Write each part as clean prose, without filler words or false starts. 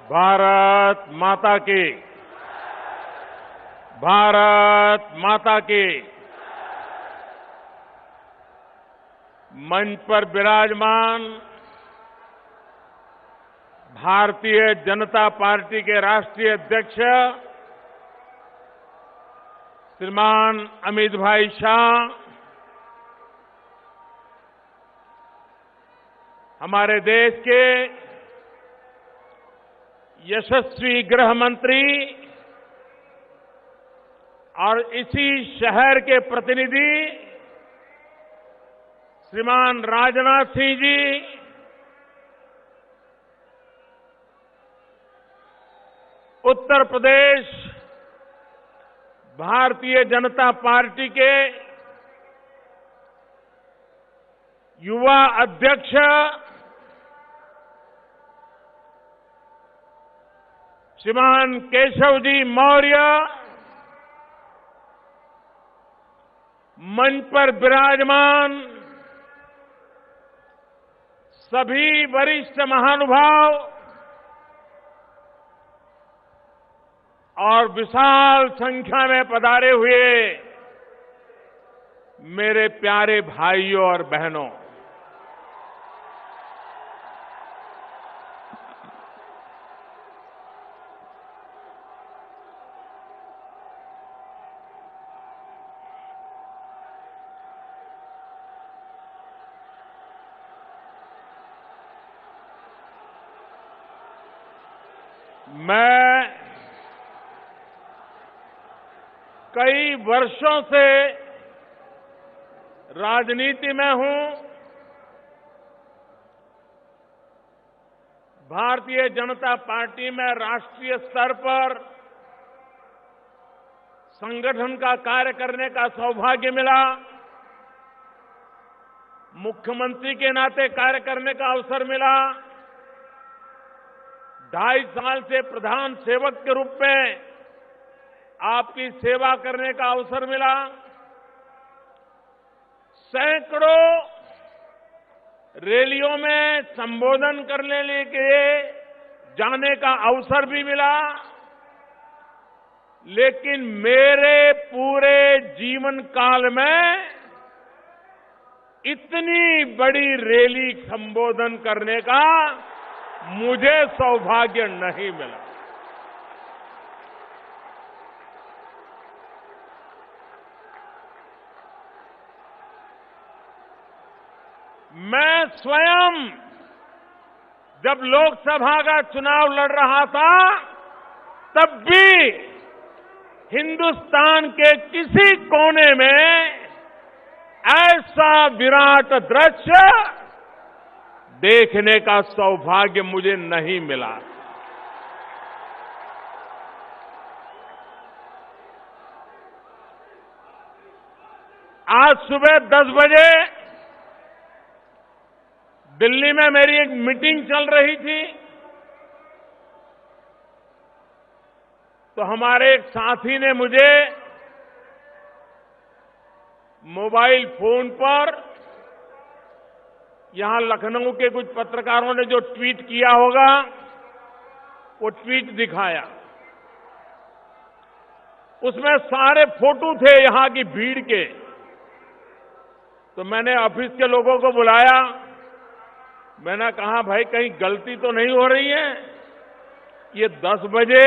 भारत माता की। भारत माता की। मंच पर विराजमान भारतीय जनता पार्टी के राष्ट्रीय अध्यक्ष श्रीमान अमित भाई शाह, हमारे देश के यशस्वी गृह मंत्री और इसी शहर के प्रतिनिधि श्रीमान राजनाथ सिंह जी, उत्तर प्रदेश भारतीय जनता पार्टी के युवा अध्यक्ष श्रीमान केशव जी मौर्य, मंच पर विराजमान सभी वरिष्ठ महानुभाव और विशाल संख्या में पधारे हुए मेरे प्यारे भाइयों और बहनों, मैं कई वर्षों से राजनीति में हूं। भारतीय जनता पार्टी में राष्ट्रीय स्तर पर संगठन का कार्य करने का सौभाग्य मिला। मुख्यमंत्री के नाते कार्य करने का अवसर मिला। 2.5 साल से प्रधान सेवक के रूप में आपकी सेवा करने का अवसर मिला। सैकड़ों रैलियों में संबोधन करने के जाने का अवसर भी मिला। लेकिन मेरे पूरे जीवन काल में इतनी बड़ी रैली संबोधन करने का मुझे सौभाग्य नहीं मिला। मैं स्वयं जब लोकसभा का चुनाव लड़ रहा था, तब भी हिंदुस्तान के किसी कोने में ऐसा विराट दृश्य देखने का सौभाग्य मुझे नहीं मिला। आज सुबह 10 बजे दिल्ली में मेरी एक मीटिंग चल रही थी, तो हमारे एक साथी ने मुझे मोबाइल फोन पर यहां लखनऊ के कुछ पत्रकारों ने जो ट्वीट किया होगा, वो ट्वीट दिखाया। उसमें सारे फोटो थे यहां की भीड़ के। तो मैंने ऑफिस के लोगों को बुलाया। मैंने कहा, भाई कहीं गलती तो नहीं हो रही है? ये 10 बजे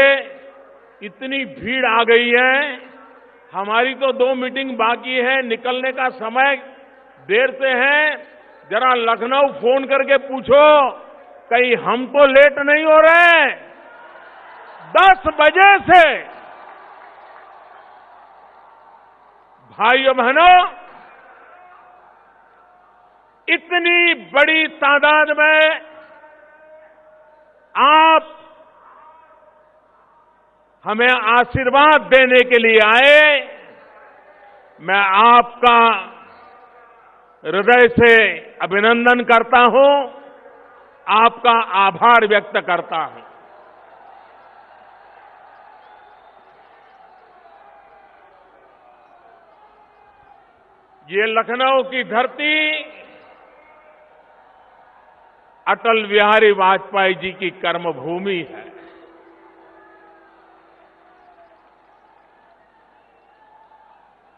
इतनी भीड़ आ गई है, हमारी तो 2 मीटिंग बाकी है, निकलने का समय देर से है। जरा लखनऊ फोन करके पूछो कहीं हम तो लेट नहीं हो रहे। 10 बजे से भाइयों बहनों, इतनी बड़ी तादाद में आप हमें आशीर्वाद देने के लिए आए। मैं आपका हृदय से अभिनंदन करता हूं, आपका आभार व्यक्त करता हूं। ये लखनऊ की धरती अटल बिहारी वाजपेयी जी की कर्मभूमि है।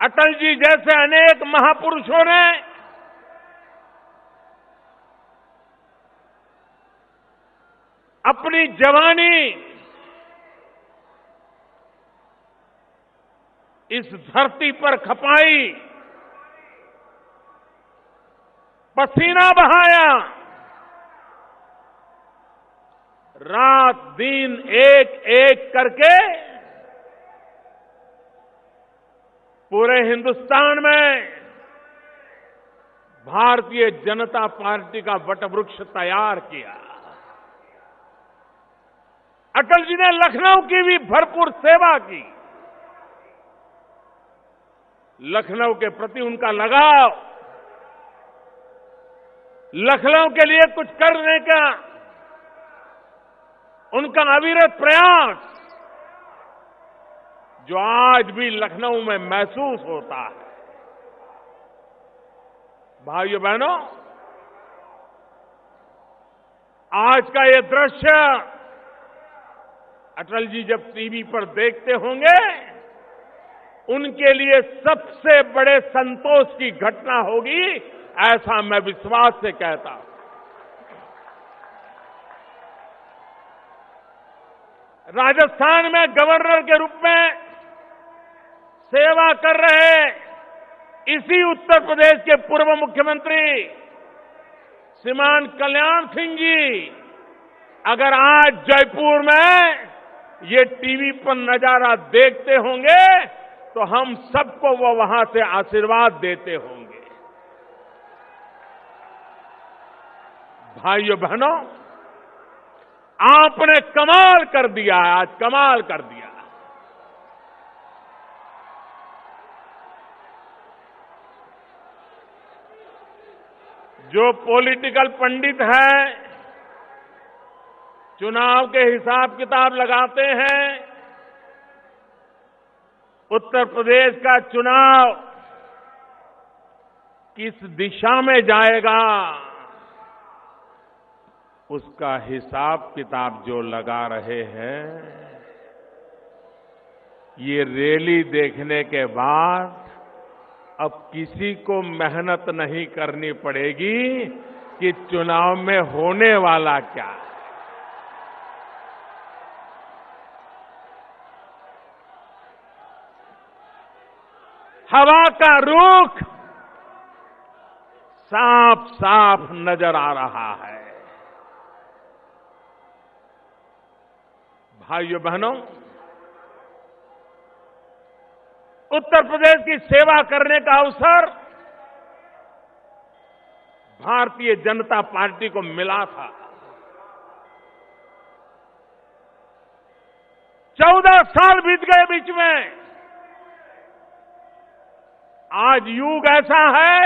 अटल जी जैसे अनेक महापुरुषों ने अपनी जवानी इस धरती पर खपाई, पसीना बहाया, रात दिन एक एक करके पूरे हिंदुस्तान में भारतीय जनता पार्टी का वटवृक्ष तैयार किया। अटल जी ने लखनऊ की भी भरपूर सेवा की। लखनऊ के प्रति उनका लगाव, लखनऊ के लिए कुछ करने का उनका अविरत प्रयास, जो आज भी लखनऊ में महसूस होता है। भाइयों बहनों, आज का ये दृश्य अटल जी जब टीवी पर देखते होंगे, उनके लिए सबसे बड़े संतोष की घटना होगी, ऐसा मैं विश्वास से कहता हूं। राजस्थान में गवर्नर के रूप में सेवा कर रहे इसी उत्तर प्रदेश के पूर्व मुख्यमंत्री श्रीमान कल्याण सिंह जी अगर आज जयपुर में ये टीवी पर नजारा देखते होंगे तो हम सबको वो वहां से आशीर्वाद देते होंगे। भाइयों बहनों, आपने कमाल कर दिया है, आज कमाल कर दिया। जो पॉलिटिकल पंडित हैं, चुनाव के हिसाब किताब लगाते हैं, उत्तर प्रदेश का चुनाव किस दिशा में जाएगा, उसका हिसाब किताब जो लगा रहे हैं, ये रैली देखने के बाद अब किसी को मेहनत नहीं करनी पड़ेगी कि चुनाव में होने वाला क्या है। हवा का रुख साफ साफ नजर आ रहा है। भाइयों बहनों, उत्तर प्रदेश की सेवा करने का अवसर भारतीय जनता पार्टी को मिला था। 14 साल बीत गए बीच में। आज युग ऐसा है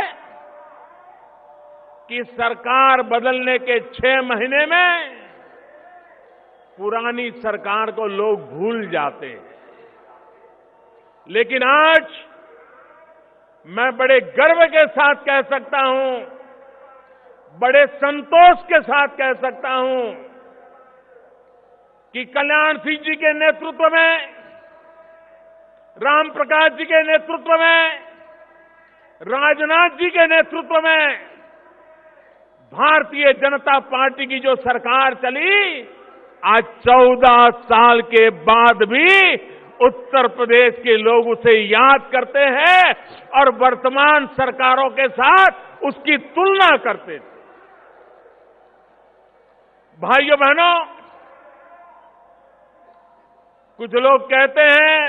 कि सरकार बदलने के 6 महीने में पुरानी सरकार को लोग भूल जाते हैं। लेकिन आज मैं बड़े गर्व के साथ कह सकता हूं, बड़े संतोष के साथ कह सकता हूं कि कल्याण सिंह जी के नेतृत्व में, राम प्रकाश जी के नेतृत्व में, राजनाथ जी के नेतृत्व में भारतीय जनता पार्टी की जो सरकार चली, आज 14 साल के बाद भी उत्तर प्रदेश के लोग उसे याद करते हैं और वर्तमान सरकारों के साथ उसकी तुलना करते थे। भाइयों बहनों, कुछ लोग कहते हैं,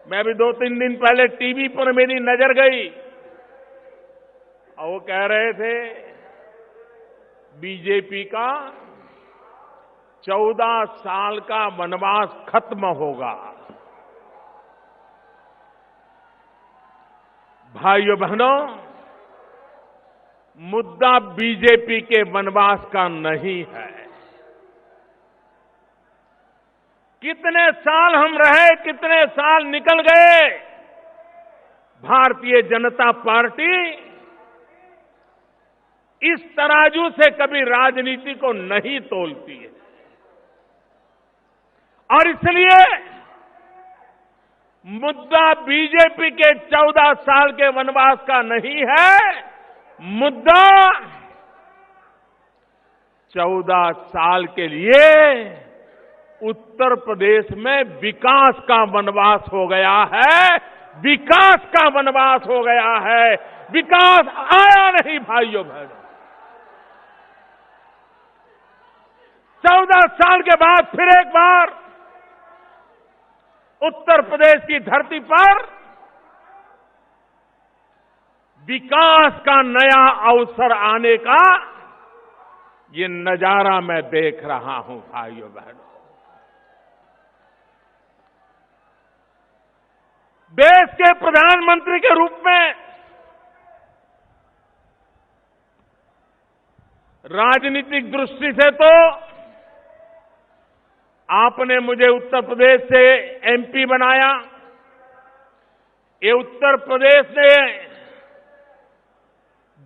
मैं भी 2-3 दिन पहले टीवी पर मेरी नजर गई और वो कह रहे थे बीजेपी का 14 साल का वनवास खत्म होगा। भाइयों बहनों, मुद्दा बीजेपी के वनवास का नहीं है। कितने साल हम रहे, कितने साल निकल गए, भारतीय जनता पार्टी इस तराजू से कभी राजनीति को नहीं तोलती है। और इसलिए मुद्दा बीजेपी के 14 साल के वनवास का नहीं है। मुद्दा 14 साल के लिए उत्तर प्रदेश में विकास का वनवास हो गया है। विकास का वनवास हो गया है। विकास आया नहीं भाइयों बहनों। 14 साल के बाद फिर एक बार उत्तर प्रदेश की धरती पर विकास का नया अवसर आने का ये नजारा मैं देख रहा हूं भाइयों बहनों। देश के प्रधानमंत्री के रूप में राजनीतिक दृष्टि से तो आपने मुझे उत्तर प्रदेश से एमपी बनाया। ये उत्तर प्रदेश ने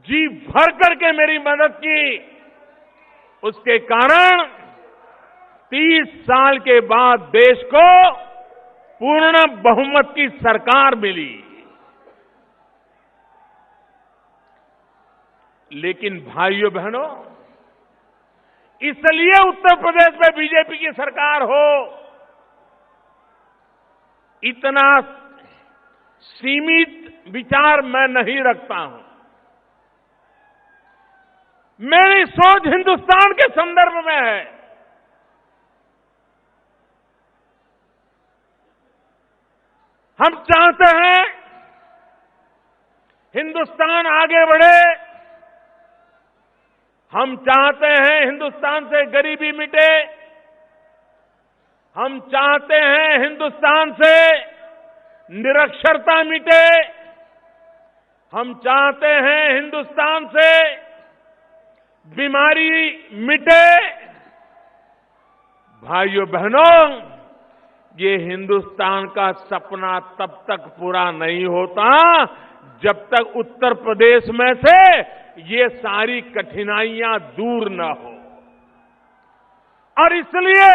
जी भर करके मेरी मदद की। उसके कारण 30 साल के बाद देश को पूर्ण बहुमत की सरकार मिली। लेकिन भाइयों बहनों, इसलिए उत्तर प्रदेश में बीजेपी की सरकार हो, इतना सीमित विचार मैं नहीं रखता हूं। मेरी सोच हिंदुस्तान के संदर्भ में है। हम चाहते हैं हिंदुस्तान आगे बढ़े। हम चाहते हैं हिंदुस्तान से गरीबी मिटे। हम चाहते हैं हिंदुस्तान से निरक्षरता मिटे। हम चाहते हैं हिंदुस्तान से बीमारी मिटे। भाइयों बहनों, ये हिंदुस्तान का सपना तब तक पूरा नहीं होता जब तक उत्तर प्रदेश में से ये सारी कठिनाइयां दूर न हो। और इसलिए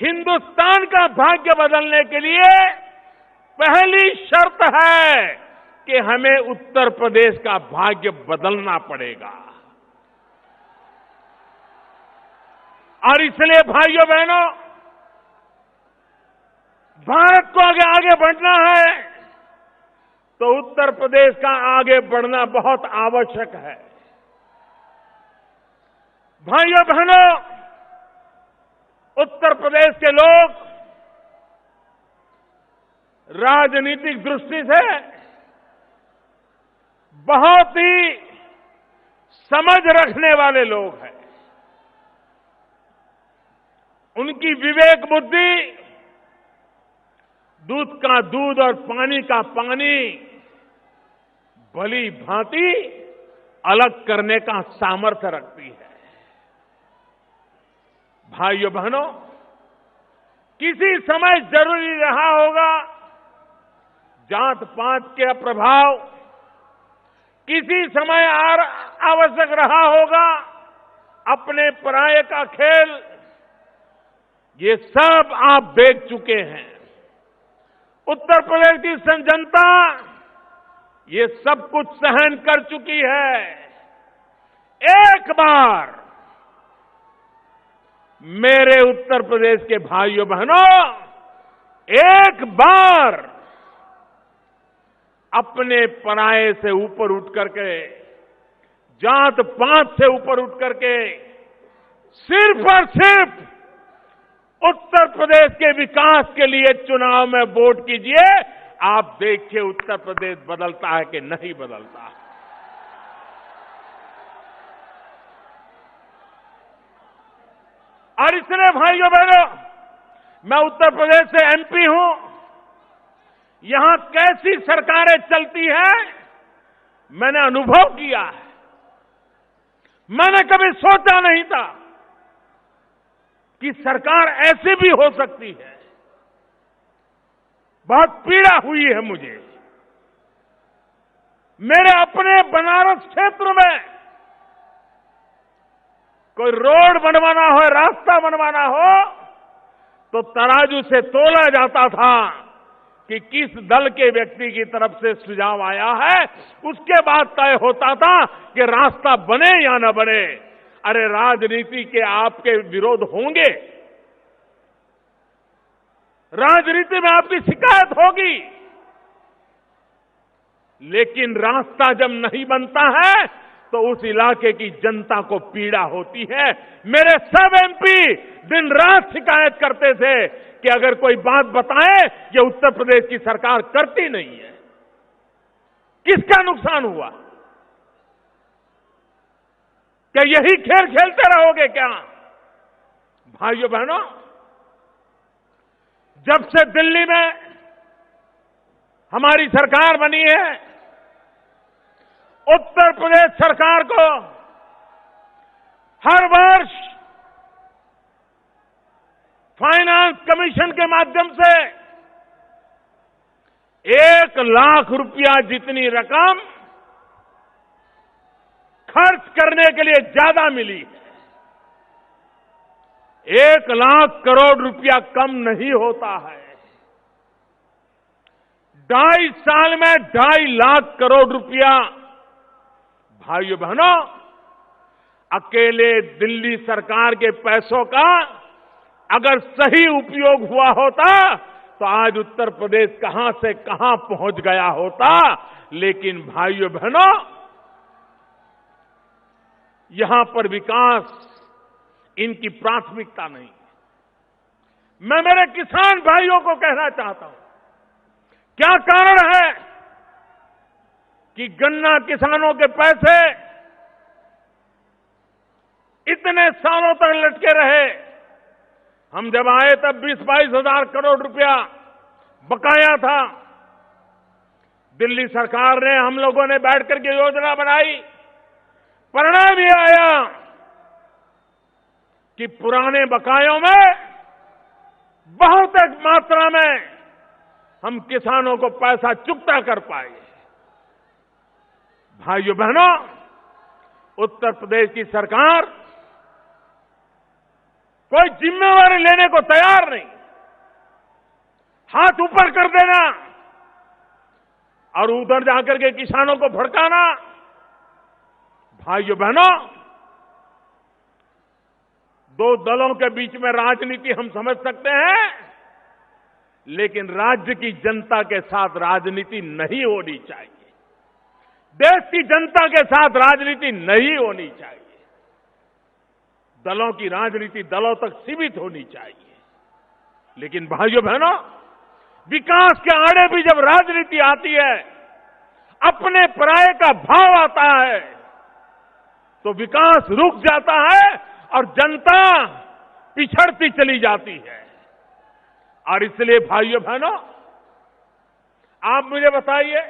हिंदुस्तान का भाग्य बदलने के लिए पहली शर्त है कि हमें उत्तर प्रदेश का भाग्य बदलना पड़ेगा। और इसलिए भाइयों बहनों, भारत को आगे बढ़ना है तो उत्तर प्रदेश का आगे बढ़ना बहुत आवश्यक है। भाइयों बहनों, उत्तर प्रदेश के लोग राजनीतिक दृष्टि से बहुत ही समझ रखने वाले लोग हैं। उनकी विवेक बुद्धि दूध का दूध और पानी का पानी भली भांति अलग करने का सामर्थ्य रखती है। भाइयों बहनों, किसी समय जरूरी रहा होगा जात पात के प्रभाव, किसी समय आवश्यक रहा होगा अपने पराये का खेल। ये सब आप देख चुके हैं। उत्तर प्रदेश की जनता ये सब कुछ सहन कर चुकी है। एक बार मेरे उत्तर प्रदेश के भाइयों बहनों, एक बार अपने पराये से ऊपर उठ करके, जात पात से ऊपर उठ करके सिर्फ और सिर्फ उत्तर प्रदेश के विकास के लिए चुनाव में वोट कीजिए। आप देखिए उत्तर प्रदेश बदलता है कि नहीं बदलता है। और इसलिए भाइयों बहनों, मैं उत्तर प्रदेश से एमपी हूं। यहां कैसी सरकारें चलती हैं मैंने अनुभव किया है। मैंने कभी सोचा नहीं था कि सरकार ऐसी भी हो सकती है। बहुत पीड़ा हुई है मुझे। मेरे अपने बनारस क्षेत्र में कोई रोड बनवाना हो, रास्ता बनवाना हो तो तराजू से तोला जाता था कि किस दल के व्यक्ति की तरफ से सुझाव आया है, उसके बाद तय होता था कि रास्ता बने या न बने। अरे राजनीति के आपके विरोध होंगे, राजनीति में आपकी शिकायत होगी, लेकिन रास्ता जब नहीं बनता है तो उस इलाके की जनता को पीड़ा होती है। मेरे सब एमपी दिन रात शिकायत करते थे कि अगर कोई बात बताए, ये उत्तर प्रदेश की सरकार करती नहीं है। किसका नुकसान हुआ? क्या यही खेल खेलते रहोगे क्या? भाइयों बहनों, जब से दिल्ली में हमारी सरकार बनी है, उत्तर प्रदेश सरकार को हर वर्ष फाइनेंस कमीशन के माध्यम से 1 लाख रुपया जितनी रकम खर्च करने के लिए ज्यादा मिली है। 1 लाख करोड़ रुपया कम नहीं होता है। 2.5 साल में 2.5 लाख करोड़ रुपया, भाइयों बहनों, अकेले दिल्ली सरकार के पैसों का अगर सही उपयोग हुआ होता तो आज उत्तर प्रदेश कहां से कहां पहुंच गया होता। लेकिन भाइयों बहनों, यहां पर विकास इनकी प्राथमिकता नहीं। मैं मेरे किसान भाइयों को कहना चाहता हूं, क्या कारण है कि गन्ना किसानों के पैसे इतने सालों तक लटके रहे? हम जब आए तब 20-22 हजार करोड़ रुपया बकाया था। दिल्ली सरकार ने, हम लोगों ने बैठ करके योजना बनाई, परिणाम ये आया कि पुराने बकायों में बहुत एक मात्रा में हम किसानों को पैसा चुकता कर पाए। भाइयों बहनों, उत्तर प्रदेश की सरकार कोई जिम्मेवारी लेने को तैयार नहीं। हाथ ऊपर कर देना और उधर जाकर के किसानों को भड़काना। भाइयों बहनों, 2 दलों के बीच में राजनीति हम समझ सकते हैं, लेकिन राज्य की जनता के साथ राजनीति नहीं होनी चाहिए। देश की जनता के साथ राजनीति नहीं होनी चाहिए। दलों की राजनीति दलों तक सीमित होनी चाहिए। लेकिन भाइयों बहनों, विकास के आड़े भी जब राजनीति आती है, अपने पराये का भाव आता है, तो विकास रुक जाता है और जनता पिछड़ती चली जाती है। और इसलिए भाइयों बहनों, आप मुझे बताइए,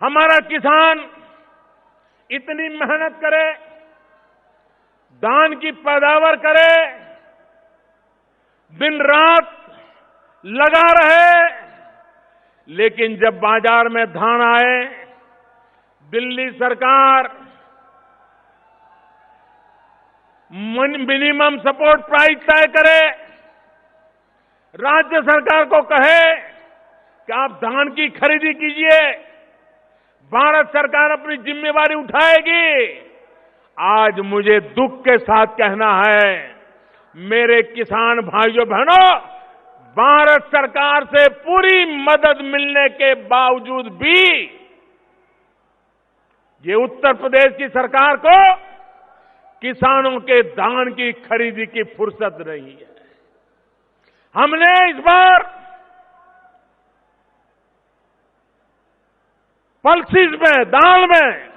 हमारा किसान इतनी मेहनत करे, धान की पैदावार करे, दिन रात लगा रहे, लेकिन जब बाजार में धान आए, दिल्ली सरकार मिनिमम सपोर्ट प्राइस तय करे, राज्य सरकार को कहे कि आप धान की खरीदी कीजिए, भारत सरकार अपनी जिम्मेवारी उठाएगी। आज मुझे दुख के साथ कहना है, मेरे किसान भाइयों बहनों, भारत सरकार से पूरी मदद मिलने के बावजूद भी ये उत्तर प्रदेश की सरकार को किसानों के धान की खरीदी की फुर्सत नहीं है। हमने इस बार पल्सेस में, दाल में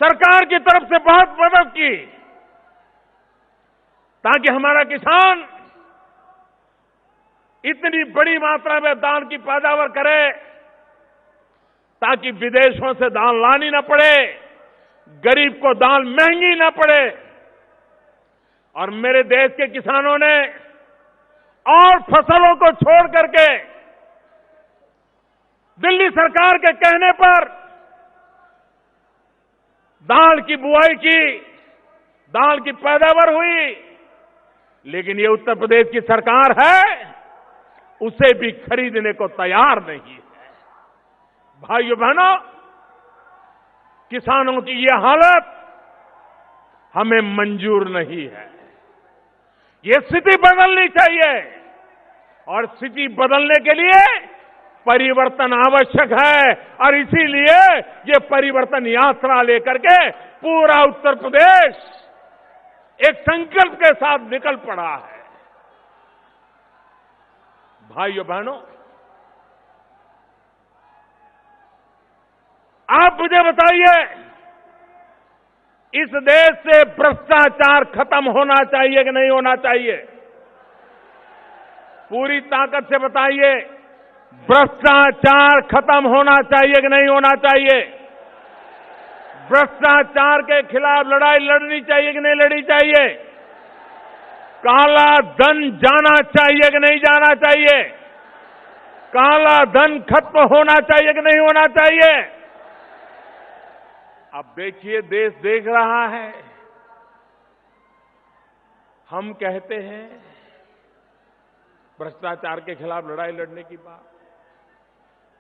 सरकार की तरफ से बहुत मदद की, ताकि हमारा किसान इतनी बड़ी मात्रा में दाल की पैदावार करे, ताकि विदेशों से दाल लानी न पड़े, गरीब को दाल महंगी न पड़े। और मेरे देश के किसानों ने और फसलों को छोड़ करके दिल्ली सरकार के कहने पर दाल की बुआई की, दाल की पैदावार हुई, लेकिन ये उत्तर प्रदेश की सरकार है, उसे भी खरीदने को तैयार नहीं है। भाइयों बहनों, किसानों की ये हालत हमें मंजूर नहीं है। ये स्थिति बदलनी चाहिए और स्थिति बदलने के लिए परिवर्तन आवश्यक है और इसीलिए ये परिवर्तन यात्रा लेकर के पूरा उत्तर प्रदेश एक संकल्प के साथ निकल पड़ा है। भाइयों बहनों, आप मुझे बताइए, इस देश से भ्रष्टाचार खत्म होना चाहिए कि नहीं होना चाहिए? पूरी ताकत से बताइए, भ्रष्टाचार खत्म होना चाहिए कि नहीं होना चाहिए? भ्रष्टाचार के खिलाफ लड़ाई लड़नी चाहिए कि नहीं लड़नी चाहिए? काला धन जाना चाहिए कि नहीं जाना चाहिए? काला धन खत्म होना चाहिए कि नहीं होना चाहिए? अब देखिए, देश देख रहा है। हम कहते हैं भ्रष्टाचार के खिलाफ लड़ाई लड़ने की बात,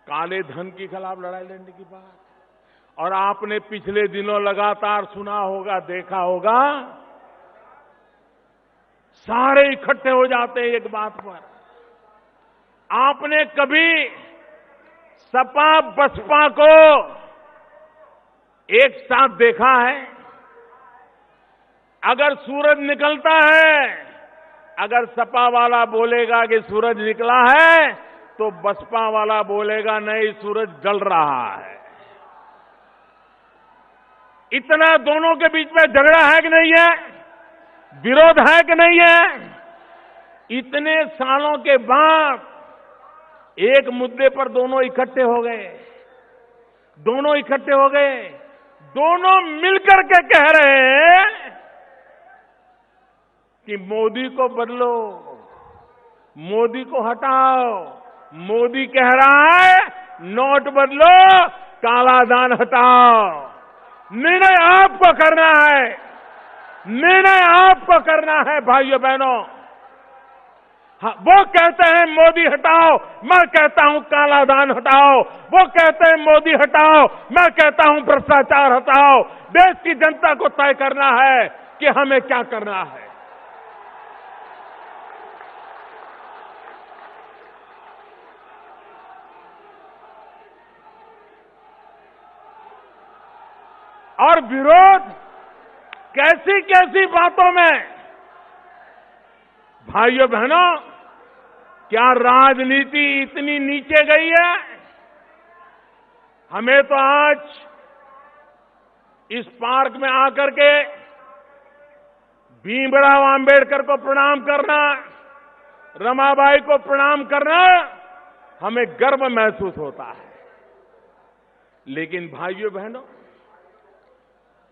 काले धन के खिलाफ लड़ाई लड़ने की बात, और आपने पिछले दिनों लगातार सुना होगा, देखा होगा, सारे इकट्ठे हो जाते हैं एक बात पर। आपने कभी सपा बसपा को एक साथ देखा है? अगर सूरज निकलता है, अगर सपा वाला बोलेगा कि सूरज निकला है, तो बसपा वाला बोलेगा नहीं, सूरज जल रहा है। इतना दोनों के बीच में झगड़ा है कि नहीं है? विरोध है कि नहीं है? इतने सालों के बाद एक मुद्दे पर दोनों इकट्ठे हो गए। दोनों इकट्ठे हो गए, दोनों मिलकर के कह रहे हैं कि मोदी को बदलो, मोदी को हटाओ। मोदी कह रहा है नोट बदलो, कालाधन हटाओ। निर्णय आपको करना है, निर्णय आपको करना है भाइयों बहनों। वो कहते हैं मोदी हटाओ, मैं कहता हूं कालाधन हटाओ। वो कहते हैं मोदी हटाओ, मैं कहता हूं भ्रष्टाचार हटाओ। देश की जनता को तय करना है कि हमें क्या करना है। और विरोध कैसी कैसी बातों में। भाइयों बहनों, क्या राजनीति इतनी नीचे गई है? हमें तो आज इस पार्क में आकर के भीमराव आंबेडकर को प्रणाम करना, रमाबाई को प्रणाम करना, हमें गर्व महसूस होता है। लेकिन भाइयों बहनों,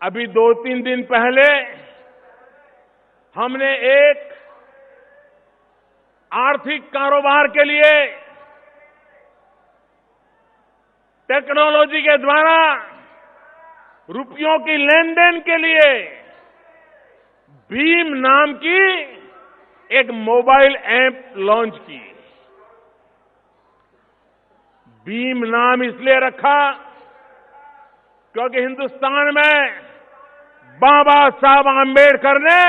अभी 2-3 दिन पहले हमने एक आर्थिक कारोबार के लिए टेक्नोलॉजी के द्वारा रुपयों की लेन देन के लिए भीम नाम की एक मोबाइल ऐप लॉन्च की। भीम नाम इसलिए रखा क्योंकि हिंदुस्तान में बाबा साहब आंबेडकर ने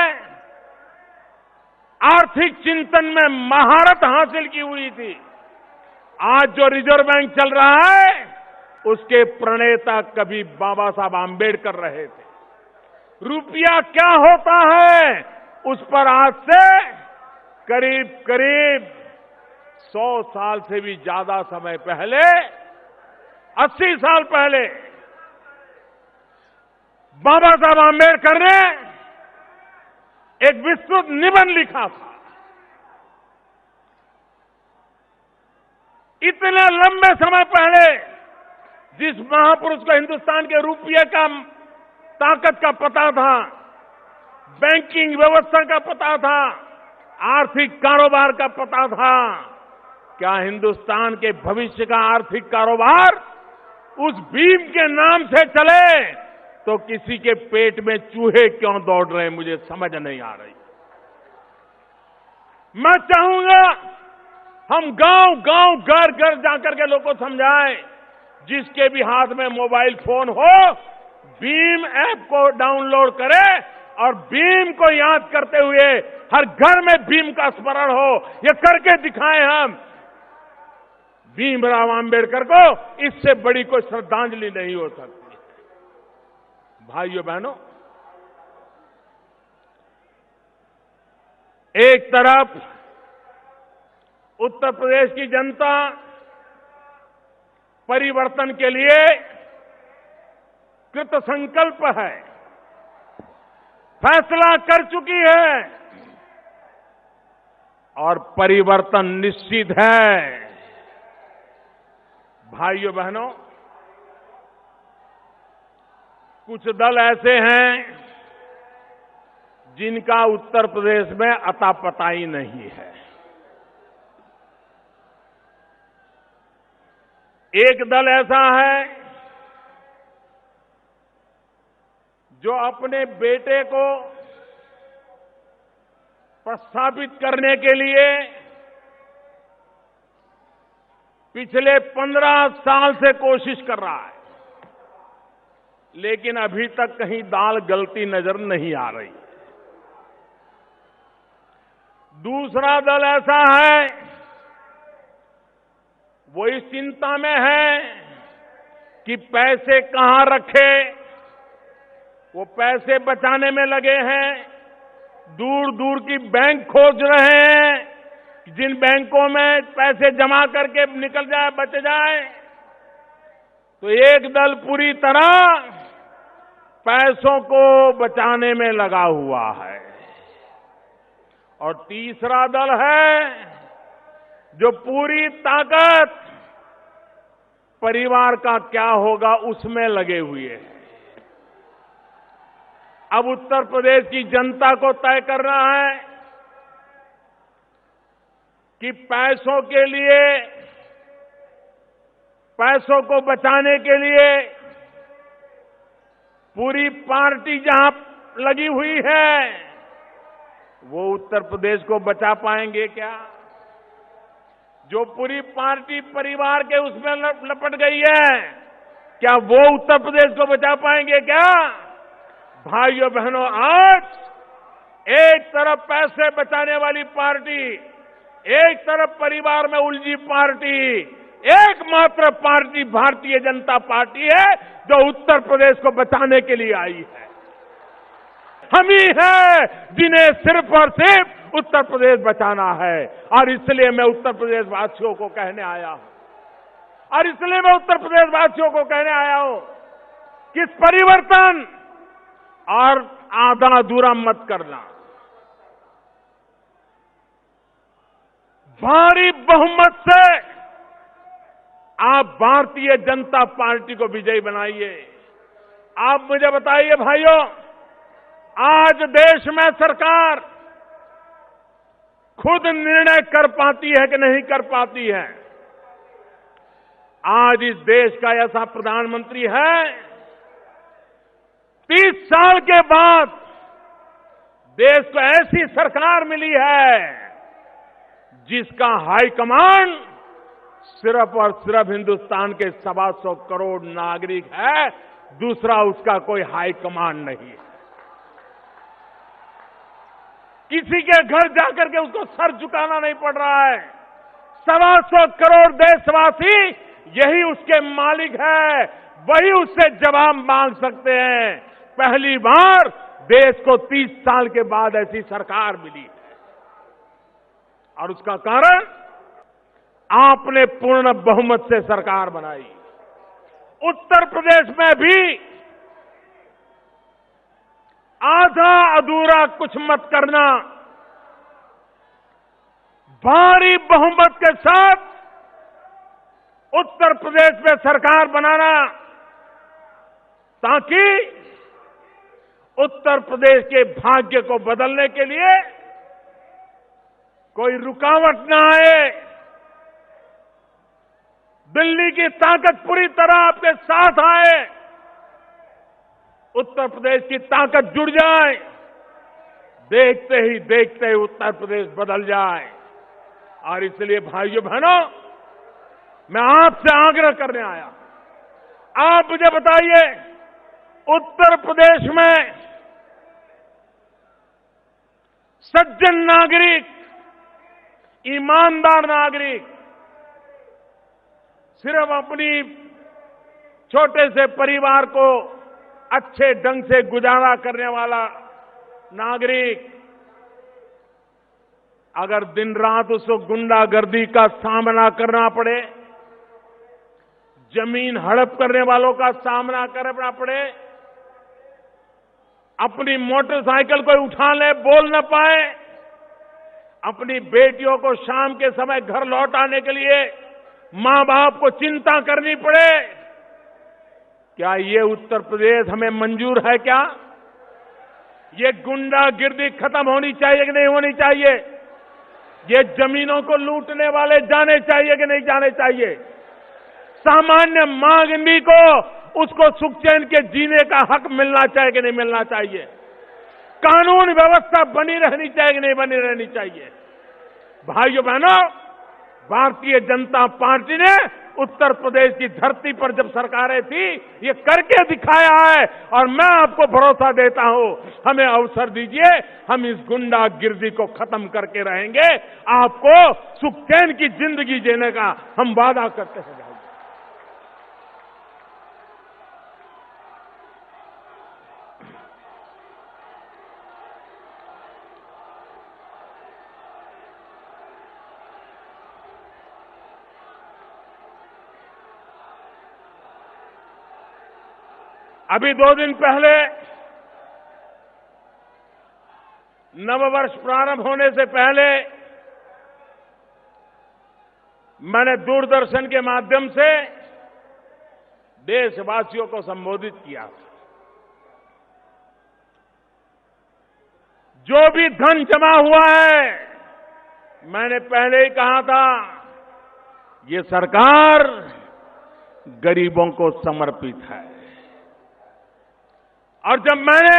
आर्थिक चिंतन में महारत हासिल की हुई थी। आज जो रिजर्व बैंक चल रहा है, उसके प्रणेता कभी बाबा साहब आंबेडकर रहे थे। रुपया क्या होता है, उस पर आज से करीब करीब 100 साल से भी ज्यादा समय पहले, 80 साल पहले बाबा साहब आंबेडकर ने एक विस्तृत निबंध लिखा था। इतने लंबे समय पहले जिस महापुरुष को हिंदुस्तान के रुपये का ताकत का पता था, बैंकिंग व्यवस्था का पता था, आर्थिक कारोबार का पता था, क्या हिंदुस्तान के भविष्य का आर्थिक कारोबार उस भीम के नाम से चले तो किसी के पेट में चूहे क्यों दौड़ रहे हैं, मुझे समझ नहीं आ रही। मैं चाहूंगा हम गांव गांव घर घर जाकर के लोगों को समझाएं, जिसके भी हाथ में मोबाइल फोन हो भीम ऐप को डाउनलोड करे और भीम को याद करते हुए हर घर में भीम का स्मरण हो। ये करके दिखाएं हम। भीमराव आंबेडकर को इससे बड़ी कोई श्रद्धांजलि नहीं हो सकती। भाइयों बहनों, एक तरफ उत्तर प्रदेश की जनता परिवर्तन के लिए कृत संकल्प है, फैसला कर चुकी है और परिवर्तन निश्चित है। भाइयों बहनों, कुछ दल ऐसे हैं जिनका उत्तर प्रदेश में अता पता ही नहीं है। एक दल ऐसा है जो अपने बेटे को प्रस्थापित करने के लिए पिछले 15 साल से कोशिश कर रहा है, लेकिन अभी तक कहीं दाल गलती नजर नहीं आ रही। दूसरा दल ऐसा है, वो इस चिंता में है कि पैसे कहां रखे, वो पैसे बचाने में लगे हैं। दूर दूर की बैंक खोज रहे हैं, जिन बैंकों में पैसे जमा करके निकल जाए, बच जाए। तो एक दल पूरी तरह पैसों को बचाने में लगा हुआ है और तीसरा दल है जो पूरी ताकत परिवार का क्या होगा उसमें लगे हुए हैं। अब उत्तर प्रदेश की जनता को तय करना है कि पैसों के लिए, पैसों को बचाने के लिए पूरी पार्टी जहां लगी हुई है, वो उत्तर प्रदेश को बचा पाएंगे क्या? जो पूरी पार्टी परिवार के उसमें लपट गई है, क्या वो उत्तर प्रदेश को बचा पाएंगे क्या? भाइयों बहनों, आज एक तरफ पैसे बचाने वाली पार्टी, एक तरफ परिवार में उलझी पार्टी, एकमात्र पार्टी भारतीय जनता पार्टी है जो उत्तर प्रदेश को बचाने के लिए आई है। हम ही हैं जिन्हें सिर्फ और सिर्फ उत्तर प्रदेश बचाना है। और इसलिए मैं उत्तर प्रदेश वासियों को कहने आया हूं, कि इस परिवर्तन और आधा अधूरा मत करना। भारी बहुमत से आप भारतीय जनता पार्टी को विजयी बनाइए। आप मुझे बताइए भाइयों, आज देश में सरकार खुद निर्णय कर पाती है कि नहीं कर पाती है? आज इस देश का ऐसा प्रधानमंत्री है, 30 साल के बाद देश को ऐसी सरकार मिली है जिसका हाईकमांड सिर्फ और सिर्फ हिंदुस्तान के 125 करोड़ नागरिक है, दूसरा उसका कोई हाईकमांड नहीं है। किसी के घर जाकर के उसको सर झुकाना नहीं पड़ रहा है। 125 करोड़ देशवासी यही उसके मालिक है, वही उससे जवाब मांग सकते हैं। पहली बार देश को 30 साल के बाद ऐसी सरकार मिली है और उसका कारण आपने पूर्ण बहुमत से सरकार बनाई। उत्तर प्रदेश में भी आधा अधूरा कुछ मत करना, भारी बहुमत के साथ उत्तर प्रदेश में सरकार बनाना, ताकि उत्तर प्रदेश के भाग्य को बदलने के लिए कोई रुकावट न आए। दिल्ली की ताकत पूरी तरह आपके साथ आए, उत्तर प्रदेश की ताकत जुड़ जाए, देखते ही उत्तर प्रदेश बदल जाए। और इसलिए भाइयों बहनों, मैं आपसे आग्रह करने आया, आप मुझे बताइए, उत्तर प्रदेश में सज्जन नागरिक, ईमानदार नागरिक, सिर्फ अपनी छोटे से परिवार को अच्छे ढंग से गुजारा करने वाला नागरिक, अगर दिन रात उसको गुंडागर्दी का सामना करना पड़े, जमीन हड़प करने वालों का सामना करना पड़े, अपनी मोटरसाइकिल को उठा ले, बोल न पाए, अपनी बेटियों को शाम के समय घर लौट आने के लिए मां बाप को चिंता करनी पड़े, क्या ये उत्तर प्रदेश हमें मंजूर है? क्या ये गुंडागिर्दी खत्म होनी चाहिए कि नहीं होनी चाहिए? ये जमीनों को लूटने वाले जाने चाहिए कि नहीं जाने चाहिए? सामान्य मांगनी को उसको सुख चैन के जीने का हक मिलना चाहिए कि नहीं मिलना चाहिए? कानून व्यवस्था बनी रहनी चाहिए कि नहीं बनी रहनी चाहिए? भाइयों बहनों, भारतीय जनता पार्टी ने उत्तर प्रदेश की धरती पर जब सरकारें थी, ये करके दिखाया है। और मैं आपको भरोसा देता हूं, हमें अवसर दीजिए, हम इस गुंडागिर्दी को खत्म करके रहेंगे। आपको सुख चैन की जिंदगी जीने का हम वादा करते हैं। अभी 2 दिन पहले नववर्ष प्रारंभ होने से पहले मैंने दूरदर्शन के माध्यम से देशवासियों को संबोधित किया था। जो भी धन जमा हुआ है, मैंने पहले ही कहा था, ये सरकार गरीबों को समर्पित है। और जब मैंने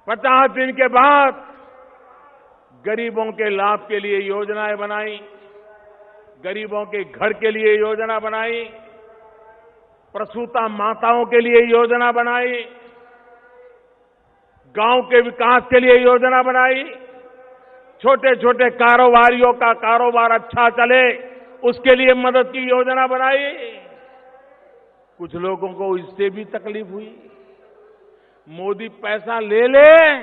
50 दिन के बाद गरीबों के लाभ के लिए योजनाएं बनाई, गरीबों के घर के लिए योजना बनाई, प्रसूता माताओं के लिए योजना बनाई, गांव के विकास के लिए योजना बनाई, छोटे छोटे कारोबारियों का कारोबार अच्छा चले उसके लिए मदद की योजना बनाई। कुछ लोगों को इससे भी तकलीफ हुई, मोदी पैसा ले ले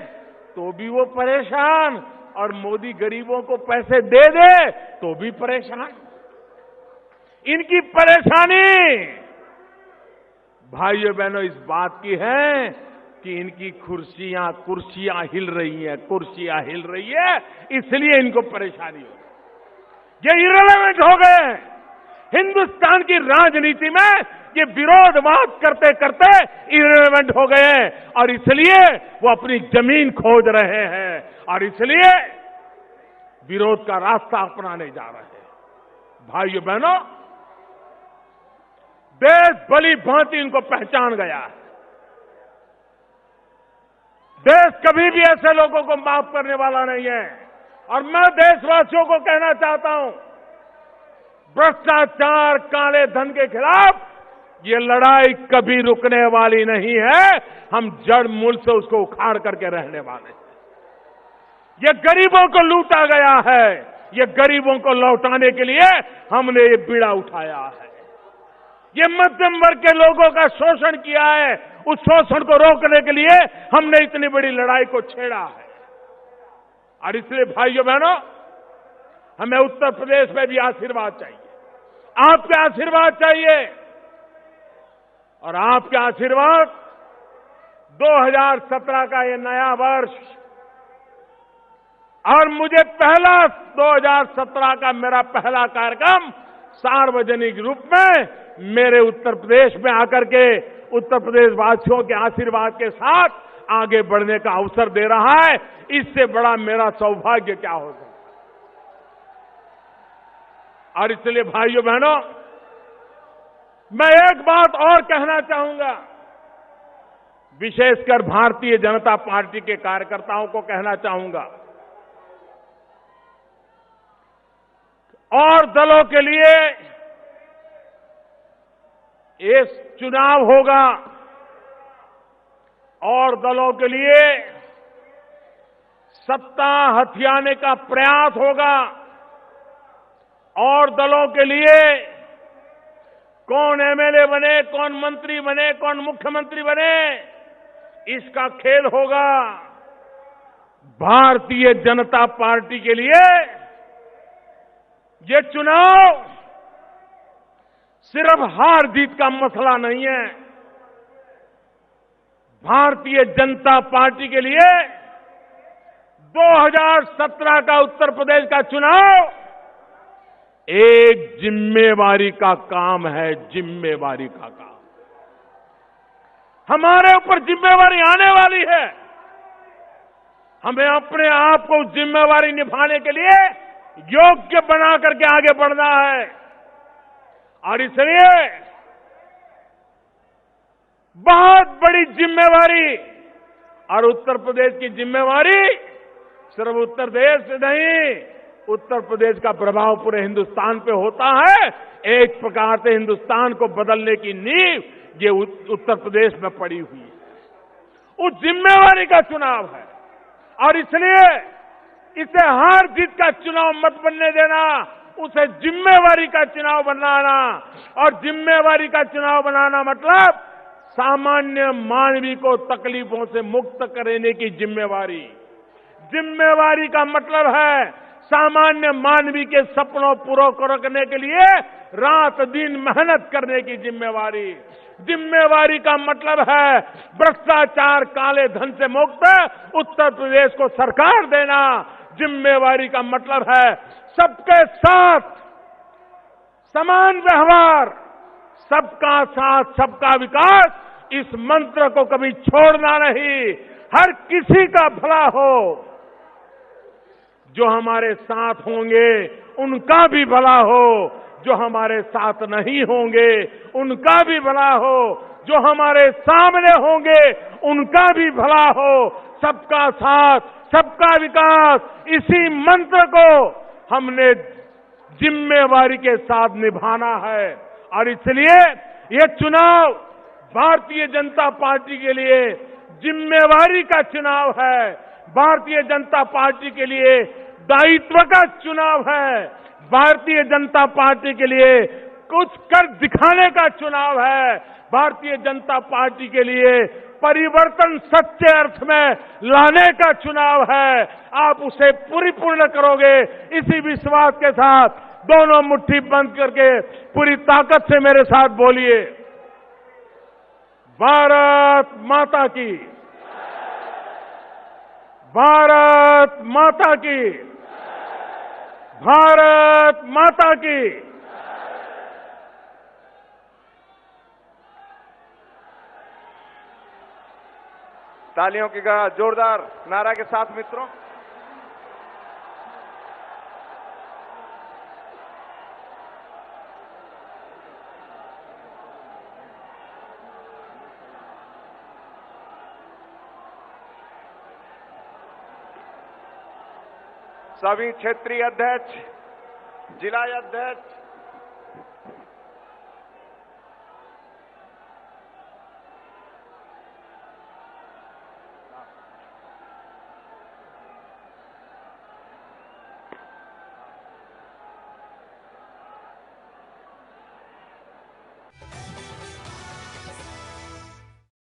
तो भी वो परेशान, और मोदी गरीबों को पैसे दे दे तो भी परेशान। इनकी परेशानी भाइयों बहनों इस बात की है कि इनकी कुर्सियां हिल रही हैं, कुर्सियां हिल रही है, इसलिए इनको परेशानी हो। ये इररिलेवेंट हो गए। हिंदुस्तान की राजनीति में ये विरोधवाद करते करते इररिलेवेंट हो गए हैं, और इसलिए वो अपनी जमीन खोज रहे हैं, और इसलिए विरोध का रास्ता अपनाने जा रहे हैं। भाइयों बहनों, देश भली भांति इनको पहचान गया है। देश कभी भी ऐसे लोगों को माफ करने वाला नहीं है। और मैं देशवासियों को कहना चाहता हूं, भ्रष्टाचार, काले धन के खिलाफ ये लड़ाई कभी रुकने वाली नहीं है। हम जड़ मूल से उसको उखाड़ करके रहने वाले हैं। ये गरीबों को लूटा गया है, ये गरीबों को लौटाने के लिए हमने ये बीड़ा उठाया है। ये मध्यम वर्ग के लोगों का शोषण किया है, उस शोषण को रोकने के लिए हमने इतनी बड़ी लड़ाई को छेड़ा है। और इसलिए भाइयों बहनों, हमें उत्तर प्रदेश में भी आशीर्वाद चाहिए, आपके आशीर्वाद चाहिए। और आपके आशीर्वाद 2017 का ये नया वर्ष, और मुझे 2017 का मेरा पहला कार्यक्रम सार्वजनिक रूप में मेरे उत्तर प्रदेश में आकर के उत्तर प्रदेश वासियों के आशीर्वाद के साथ आगे बढ़ने का अवसर दे रहा है। इससे बड़ा मेरा सौभाग्य क्या हो सकता है। और इसलिए भाइयों बहनों, मैं एक बात और कहना चाहूंगा। विशेषकर भारतीय जनता पार्टी के कार्यकर्ताओं को कहना चाहूंगा, और दलों के लिए ये चुनाव होगा, और दलों के लिए सत्ता हथियाने का प्रयास होगा, और दलों के लिए कौन एमएलए बने, कौन मंत्री बने, कौन मुख्यमंत्री बने, इसका खेल होगा। भारतीय जनता पार्टी के लिए ये चुनाव सिर्फ हार जीत का मसला नहीं है। भारतीय जनता पार्टी के लिए 2017 का उत्तर प्रदेश का चुनाव एक जिम्मेवारी का काम है, जिम्मेवारी का काम। हमारे ऊपर जिम्मेवारी आने वाली है। हमें अपने आप को उस जिम्मेवारी निभाने के लिए योग्य बना करके आगे बढ़ना है, और इसलिए बहुत बड़ी जिम्मेवारी, और उत्तर प्रदेश की जिम्मेवारी सिर्फ उत्तर प्रदेश से नहीं, उत्तर प्रदेश का प्रभाव पूरे हिंदुस्तान पे होता है। एक प्रकार से हिंदुस्तान को बदलने की नींव ये उत्तर प्रदेश में पड़ी हुई है। उस जिम्मेवारी का चुनाव है, और इसलिए इसे हार जीत का चुनाव मत बनने देना, उसे जिम्मेवारी का चुनाव बनाना। और जिम्मेवारी का चुनाव बनाना मतलब सामान्य मानवी को तकलीफों से मुक्त करने की जिम्मेवारी। जिम्मेवारी का मतलब है सामान्य मानवी के सपनों पूरा करने के लिए रात दिन मेहनत करने की जिम्मेवारी। जिम्मेवारी का मतलब है भ्रष्टाचार, काले धन से मुक्त उत्तर प्रदेश को सरकार देना। जिम्मेवारी का मतलब है सबके साथ समान व्यवहार, सबका साथ सबका विकास, इस मंत्र को कभी छोड़ना नहीं। हर किसी का भला हो, जो हमारे साथ होंगे उनका भी भला हो, जो हमारे साथ नहीं होंगे उनका भी भला हो, जो हमारे सामने होंगे उनका भी भला हो। सबका साथ सबका विकास, इसी मंत्र को हमने जिम्मेवारी के साथ निभाना है। और इसलिए ये चुनाव भारतीय जनता पार्टी के लिए जिम्मेवारी का चुनाव है, भारतीय जनता पार्टी के लिए दायित्व का चुनाव है, भारतीय जनता पार्टी के लिए कुछ कर दिखाने का चुनाव है, भारतीय जनता पार्टी के लिए परिवर्तन सच्चे अर्थ में लाने का चुनाव है। आप उसे पूर्ण करोगे, इसी विश्वास के साथ दोनों मुट्ठी बंद करके पूरी ताकत से मेरे साथ बोलिए, भारत माता की, भारत माता की, भारत माता की। तालियों की जोरदार नारा के साथ मित्रों, सभी क्षेत्रीय अध्यक्ष, जिला अध्यक्ष,